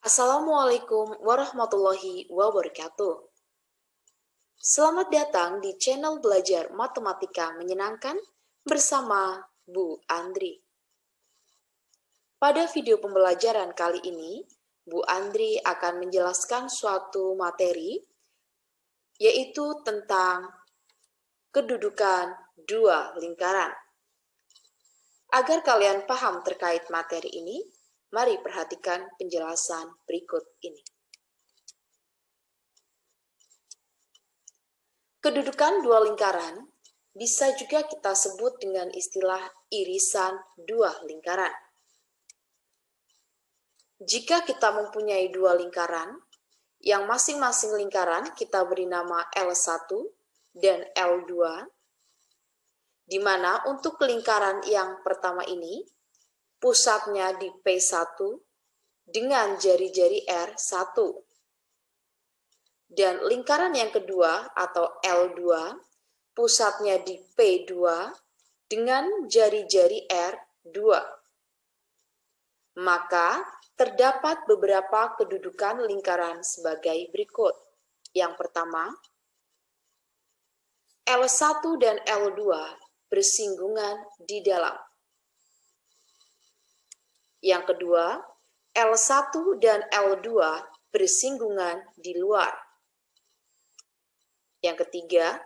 Assalamualaikum warahmatullahi wabarakatuh. Selamat datang di channel Belajar Matematika Menyenangkan bersama Bu Andri. Pada video pembelajaran kali ini, Bu Andri akan menjelaskan suatu materi, yaitu tentang kedudukan dua lingkaran. Agar kalian paham terkait materi ini, mari perhatikan penjelasan berikut ini. Kedudukan dua lingkaran bisa juga kita sebut dengan istilah irisan dua lingkaran. Jika kita mempunyai dua lingkaran, yang masing-masing lingkaran kita beri nama L1 dan L2, di mana untuk lingkaran yang pertama ini, pusatnya di P1 dengan jari-jari R1. Dan lingkaran yang kedua atau L2, pusatnya di P2 dengan jari-jari R2. Maka, terdapat beberapa kedudukan lingkaran sebagai berikut. Yang pertama, L1 dan L2 bersinggungan di dalam. Yang kedua, L1 dan L2 bersinggungan di luar. Yang ketiga,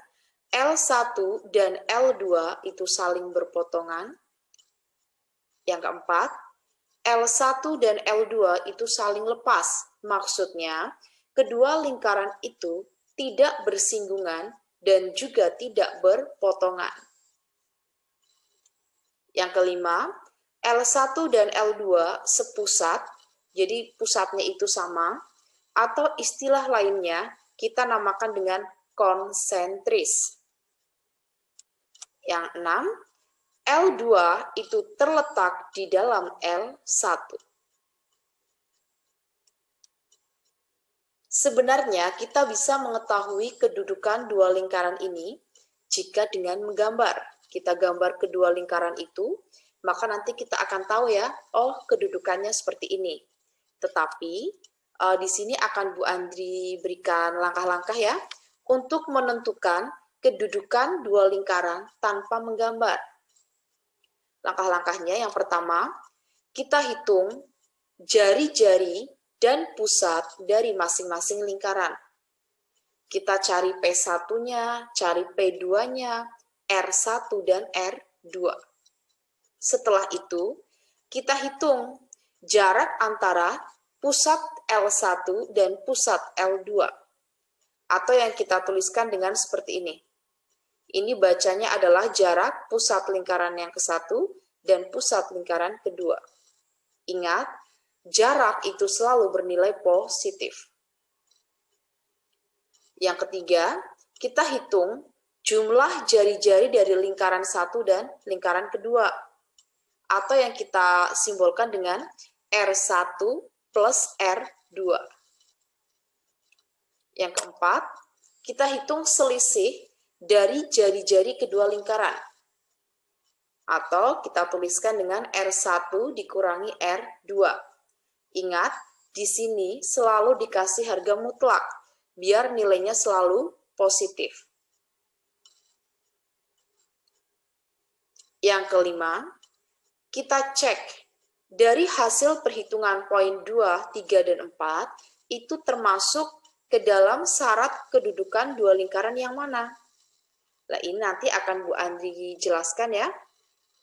L1 dan L2 itu saling berpotongan. Yang keempat, L1 dan L2 itu saling lepas. Maksudnya, kedua lingkaran itu tidak bersinggungan dan juga tidak berpotongan. Yang kelima, L1 dan L2 sepusat, jadi pusatnya itu sama, atau istilah lainnya kita namakan dengan konsentris. Yang enam, L2 itu terletak di dalam L1. Sebenarnya kita bisa mengetahui kedudukan dua lingkaran ini jika dengan menggambar. Kita gambar kedua lingkaran itu, maka nanti kita akan tahu ya, oh kedudukannya seperti ini. Tetapi di sini akan Bu Andri berikan langkah-langkah ya, untuk menentukan kedudukan dua lingkaran tanpa menggambar. Langkah-langkahnya yang pertama, kita hitung jari-jari dan pusat dari masing-masing lingkaran. Kita cari P1-nya, cari P2-nya, R1 dan R2. Setelah itu, kita hitung jarak antara pusat L1 dan pusat L2. Atau yang kita tuliskan dengan seperti ini. Ini bacanya adalah jarak pusat lingkaran yang ke-1 dan pusat lingkaran kedua. Ingat, jarak itu selalu bernilai positif. Yang ketiga, kita hitung jumlah jari-jari dari lingkaran 1 dan lingkaran kedua. Atau yang kita simbolkan dengan R1 plus R2. Yang keempat, kita hitung selisih dari jari-jari kedua lingkaran. Atau kita tuliskan dengan R1 dikurangi R2. Ingat, di sini selalu dikasih harga mutlak, biar nilainya selalu positif. Yang kelima, kita cek dari hasil perhitungan poin 2, 3, dan 4, itu termasuk ke dalam syarat kedudukan dua lingkaran yang mana? Nah, ini nanti akan Bu Andri jelaskan ya,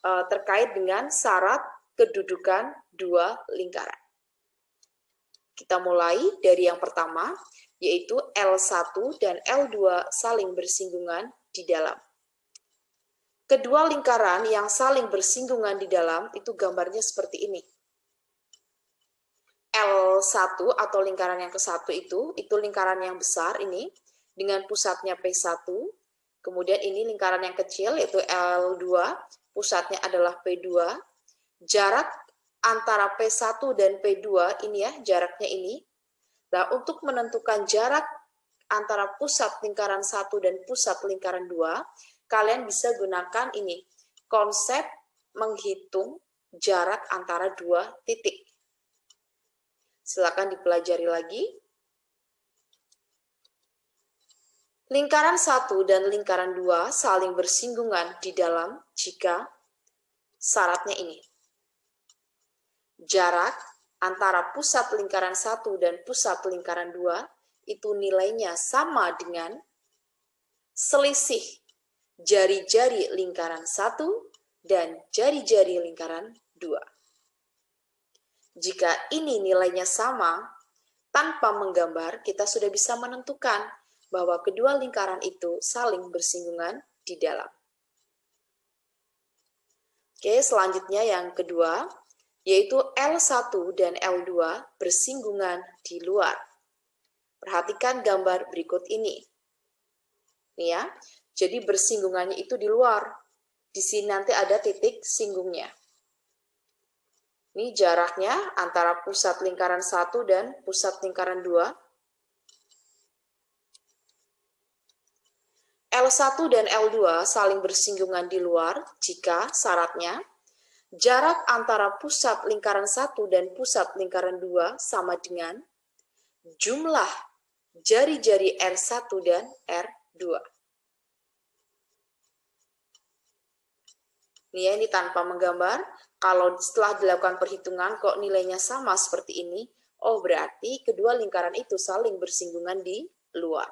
terkait dengan syarat kedudukan dua lingkaran. Kita mulai dari yang pertama, yaitu L1 dan L2 saling bersinggungan di dalam. Kedua lingkaran yang saling bersinggungan di dalam itu gambarnya seperti ini. L1 atau lingkaran yang ke-1 itu lingkaran yang besar ini, dengan pusatnya P1, kemudian ini lingkaran yang kecil yaitu L2, pusatnya adalah P2, jarak antara P1 dan P2 ini ya, jaraknya ini. Nah, untuk menentukan jarak antara pusat lingkaran 1 dan pusat lingkaran 2, kalian bisa gunakan ini, konsep menghitung jarak antara dua titik. Silakan dipelajari lagi. Lingkaran 1 dan lingkaran 2 saling bersinggungan di dalam jika syaratnya ini. Jarak antara pusat lingkaran 1 dan pusat lingkaran 2 itu nilainya sama dengan selisih jari-jari lingkaran 1 dan jari-jari lingkaran 2. Jika ini nilainya sama, tanpa menggambar kita sudah bisa menentukan bahwa kedua lingkaran itu saling bersinggungan di dalam. Oke, selanjutnya yang kedua, yaitu L1 dan L2 bersinggungan di luar. Perhatikan gambar berikut ini. Nih ya, jadi bersinggungannya itu di luar. Di sini nanti ada titik singgungnya. Ini jaraknya antara pusat lingkaran 1 dan pusat lingkaran 2. L1 dan L2 saling bersinggungan di luar jika syaratnya jarak antara pusat lingkaran 1 dan pusat lingkaran 2 sama dengan jumlah jari-jari R1 dan R2. Nih ya, ini tanpa menggambar. Kalau setelah dilakukan perhitungan kok nilainya sama seperti ini, oh berarti kedua lingkaran itu saling bersinggungan di luar.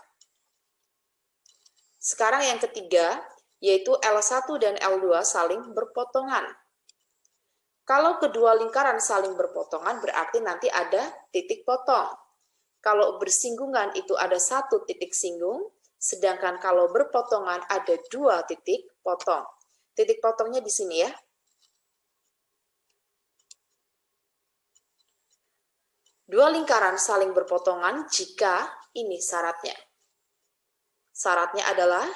Sekarang yang ketiga, yaitu L1 dan L2 saling berpotongan. Kalau kedua lingkaran saling berpotongan, berarti nanti ada titik potong. Kalau bersinggungan itu ada satu titik singgung, sedangkan kalau berpotongan ada dua titik potong. Titik potongnya di sini ya. Dua lingkaran saling berpotongan jika ini syaratnya. Syaratnya adalah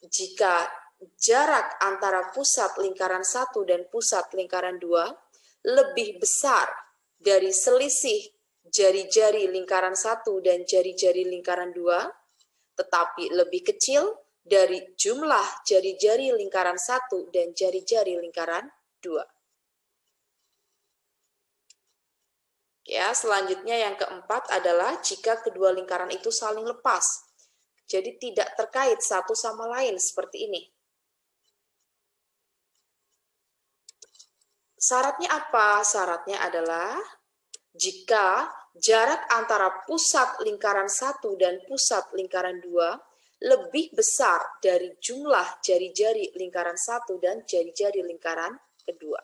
jika jarak antara pusat lingkaran 1 dan pusat lingkaran 2 lebih besar dari selisih jari-jari lingkaran 1 dan jari-jari lingkaran 2, tetapi lebih kecil dari jumlah jari-jari lingkaran 1 dan jari-jari lingkaran 2. Ya, selanjutnya yang keempat adalah jika kedua lingkaran itu saling lepas. Jadi tidak terkait satu sama lain seperti ini. Syaratnya apa? Syaratnya adalah jika jarak antara pusat lingkaran 1 dan pusat lingkaran 2 lebih besar dari jumlah jari-jari lingkaran 1 dan jari-jari lingkaran kedua.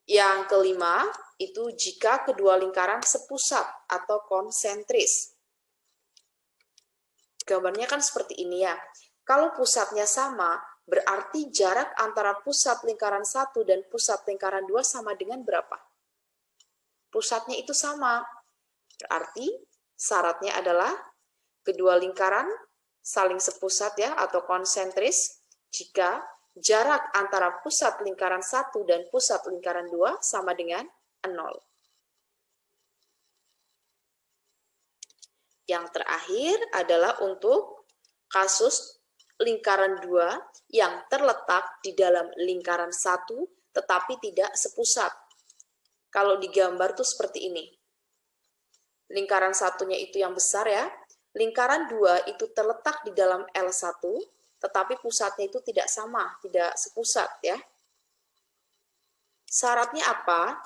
Yang kelima, itu jika kedua lingkaran sepusat atau konsentris. Gambarnya kan seperti ini ya. Kalau pusatnya sama, berarti jarak antara pusat lingkaran 1 dan pusat lingkaran 2 sama dengan berapa? Pusatnya itu sama. Berarti syaratnya adalah kedua lingkaran saling sepusat ya atau konsentris jika jarak antara pusat lingkaran 1 dan pusat lingkaran 2 sama dengan 0. Yang terakhir adalah untuk kasus lingkaran 2 yang terletak di dalam lingkaran 1 tetapi tidak sepusat. Kalau digambar tuh seperti ini. Lingkaran satunya itu yang besar ya. Lingkaran 2 itu terletak di dalam L1 tetapi pusatnya itu tidak sama, tidak sepusat ya. Syaratnya apa?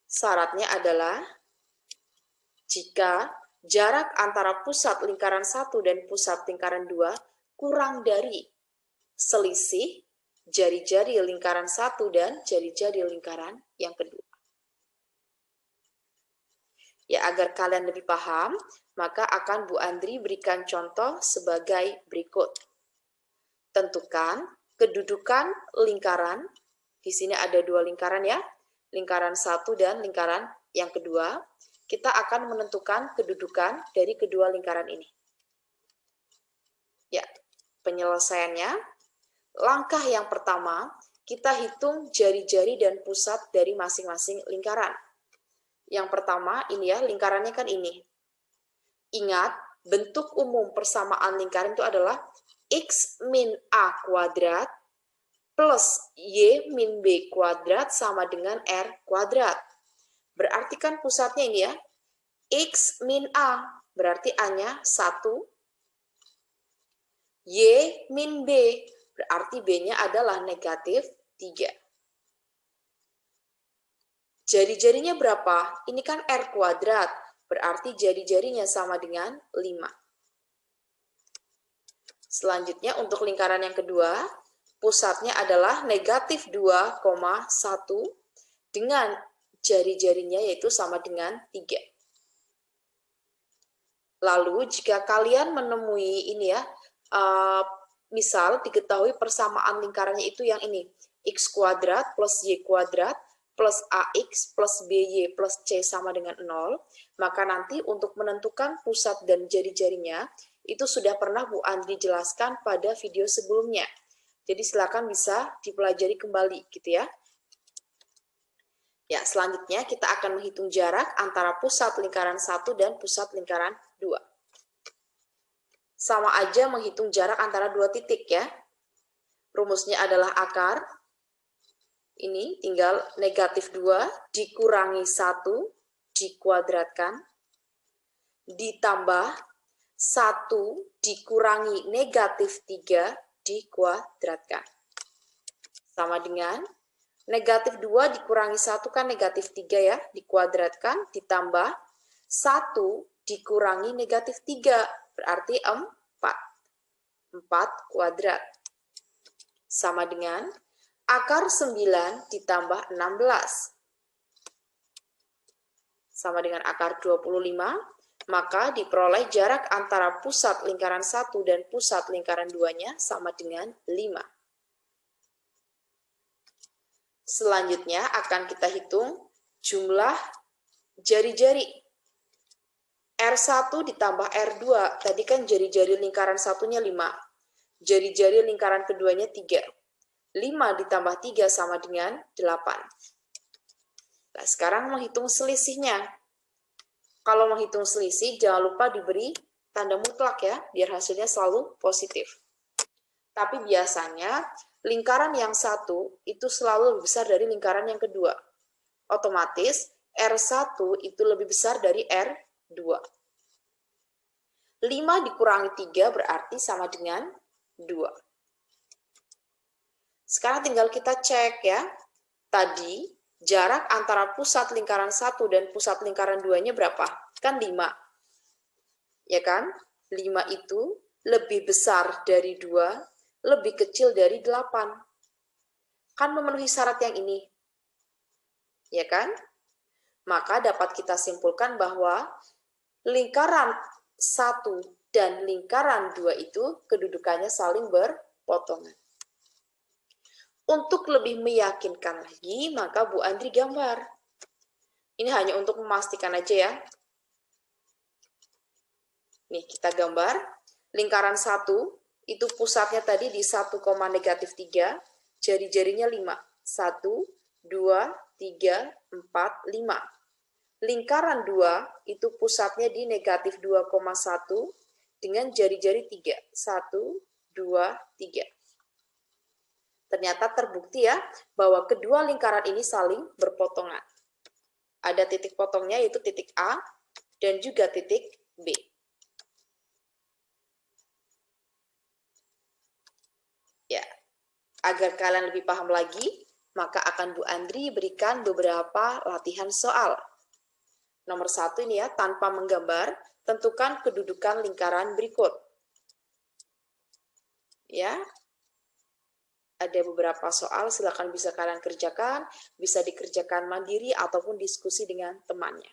Syaratnya adalah jika jarak antara pusat lingkaran 1 dan pusat lingkaran 2 kurang dari selisih jari-jari lingkaran 1 dan jari-jari lingkaran yang kedua. Ya, agar kalian lebih paham, maka akan Bu Andri berikan contoh sebagai berikut. Tentukan kedudukan lingkaran. Di sini ada dua lingkaran ya, lingkaran 1 dan lingkaran yang kedua. Kita akan menentukan kedudukan dari kedua lingkaran ini. Ya, penyelesaiannya, langkah yang pertama, kita hitung jari-jari dan pusat dari masing-masing lingkaran. Yang pertama, ini ya, lingkarannya kan ini. Ingat, bentuk umum persamaan lingkaran itu adalah X min A kuadrat plus Y min B kuadrat sama dengan R kuadrat. Berarti kan pusatnya ini ya, X min A, berarti A-nya 1. Y min B, berarti B-nya adalah negatif 3. Jari-jarinya berapa? Ini kan R kuadrat, berarti jari-jarinya sama dengan 5. Selanjutnya untuk lingkaran yang kedua, pusatnya adalah negatif 2,1 dengan jari-jarinya yaitu sama dengan 3. Lalu jika kalian menemui ini ya, misal diketahui persamaan lingkarannya itu yang ini, X kuadrat plus Y kuadrat plus AX plus BY plus C sama dengan 0, maka nanti untuk menentukan pusat dan jari-jarinya, itu sudah pernah Bu Andri jelaskan pada video sebelumnya. Jadi silakan bisa dipelajari kembali gitu ya. Ya, selanjutnya kita akan menghitung jarak antara pusat lingkaran 1 dan pusat lingkaran 2. Sama aja menghitung jarak antara dua titik ya. Rumusnya adalah akar. Ini tinggal negatif 2 dikurangi 1 dikuadratkan. Ditambah 1 dikurangi negatif 3 dikuadratkan. Sama dengan negatif 2 dikurangi 1 kan negatif 3 ya, dikuadratkan, ditambah 1 dikurangi negatif 3, berarti 4. 4 kuadrat. Sama dengan akar 9 ditambah 16. Sama dengan akar 25. Maka diperoleh jarak antara pusat lingkaran 1 dan pusat lingkaran 2-nya sama dengan 5. Selanjutnya akan kita hitung jumlah jari-jari. R1 ditambah R2, tadi kan jari-jari lingkaran satunya 5. Jari-jari lingkaran keduanya 3. 5 ditambah 3 sama dengan 8. Nah, sekarang menghitung selisihnya. Kalau menghitung selisih, jangan lupa diberi tanda mutlak ya, biar hasilnya selalu positif. Tapi biasanya, lingkaran yang satu itu selalu lebih besar dari lingkaran yang kedua. Otomatis, R1 itu lebih besar dari R2. 5 dikurangi 3 berarti sama dengan 2. Sekarang tinggal kita cek ya. Tadi, jarak antara pusat lingkaran 1 dan pusat lingkaran 2-nya berapa? Kan 5. Ya kan? 5 itu lebih besar dari 2, lebih kecil dari 8. Kan memenuhi syarat yang ini. Ya kan? Maka dapat kita simpulkan bahwa lingkaran 1 dan lingkaran 2 itu kedudukannya saling berpotongan. Untuk lebih meyakinkan lagi, maka Bu Andri gambar. Ini hanya untuk memastikan aja ya. Nih, kita gambar. Lingkaran 1, itu pusatnya tadi di 1, negatif 3. Jari-jarinya 5. 1, 2, 3, 4, 5. Lingkaran 2, itu pusatnya di negatif 2,1 dengan jari-jari 3. 1, 2, 3. Ternyata terbukti ya, bahwa kedua lingkaran ini saling berpotongan. Ada titik potongnya yaitu titik A dan juga titik B. Ya, agar kalian lebih paham lagi, maka akan Bu Andri berikan beberapa latihan soal. Nomor 1 ini ya, tanpa menggambar, tentukan kedudukan lingkaran berikut. Ya, ada beberapa soal, silakan bisa kalian kerjakan, bisa dikerjakan mandiri ataupun diskusi dengan temannya.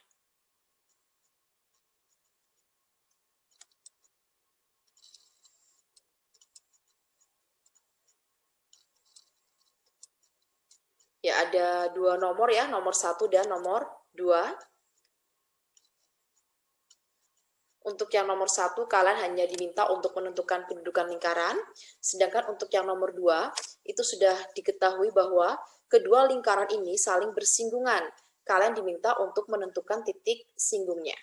Ya, ada dua nomor ya, nomor 1 dan nomor 2. Untuk yang nomor 1, kalian hanya diminta untuk menentukan kedudukan lingkaran, sedangkan untuk yang nomor 2, itu sudah diketahui bahwa kedua lingkaran ini saling bersinggungan. Kalian diminta untuk menentukan titik singgungnya.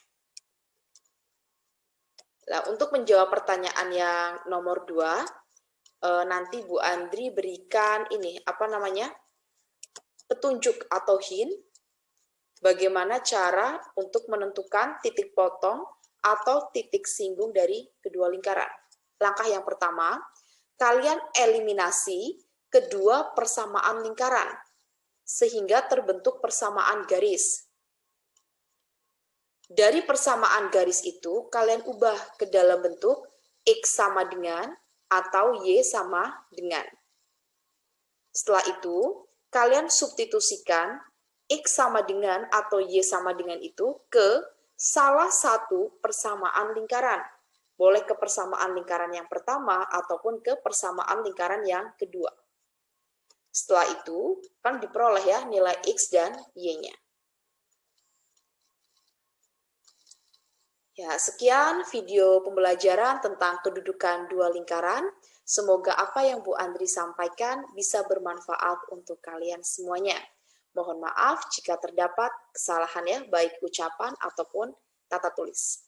Nah, untuk menjawab pertanyaan yang nomor 2, nanti Bu Andri berikan ini, petunjuk atau hint bagaimana cara untuk menentukan titik potong atau titik singgung dari kedua lingkaran. Langkah yang pertama, kalian eliminasi kedua persamaan lingkaran sehingga terbentuk persamaan garis. Dari persamaan garis itu, kalian ubah ke dalam bentuk X sama dengan atau Y sama dengan. Setelah itu, kalian substitusikan X sama dengan atau Y sama dengan itu ke salah satu persamaan lingkaran. Boleh ke persamaan lingkaran yang pertama ataupun ke persamaan lingkaran yang kedua. Setelah itu, kan diperoleh ya nilai X dan Y-nya. Ya, sekian video pembelajaran tentang kedudukan dua lingkaran. Semoga apa yang Bu Andri sampaikan bisa bermanfaat untuk kalian semuanya. Mohon maaf jika terdapat kesalahan ya, baik ucapan ataupun tata tulis.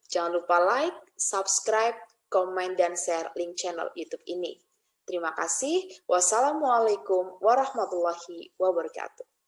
Jangan lupa like, subscribe, komen, dan share link channel YouTube ini. Terima kasih. Wassalamualaikum warahmatullahi wabarakatuh.